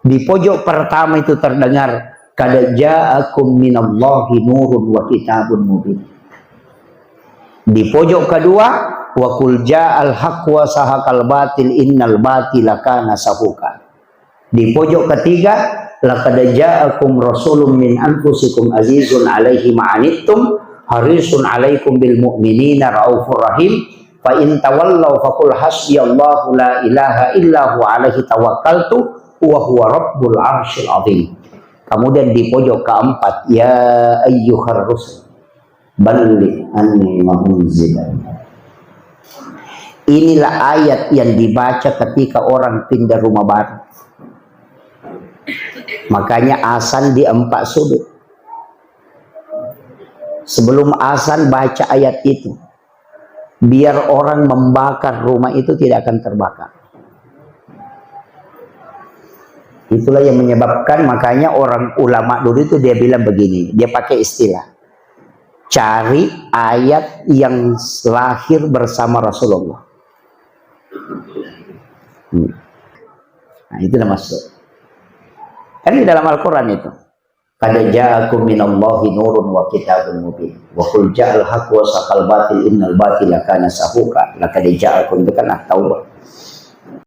Di pojok pertama itu terdengar qad ja'akum minallahi nurun wa kitabun mubin. Di pojok kedua wa qul ja'al haqq wa sahaqal batil innal batila kana sahuqa. Di pojok ketiga laqad ja'akum rasulun min anfusikum azizun 'alaihi ma 'anittum harisun 'alaikum bil mu'minina raufur rahim fa in tawallaw faqul hasbiyallahu la ilaha illa huwa 'alaihi tawakkaltu wa huwa rabbul 'arsyil 'azim. Kemudian di pojok keempat ya ayyuhar rusul balligh anni ma unzila. Inilah ayat yang dibaca ketika orang pindah rumah baru. Makanya azan di 4 sudut. Sebelum azan baca ayat itu, biar orang membakar rumah itu tidak akan terbakar. Itulah yang menyebabkan, makanya orang ulama dulu itu dia bilang begini, dia pakai istilah cari ayat yang lahir bersama Rasulullah. Nah, itu maksud. Kan di dalam Al-Quran itu qad ja'akum minallahi nurun wa kitabun mubin wa qul ja'al haqq wa saqal batil innal batila kana sahuqa. Laqad ja'akum itu kan At-Taubah.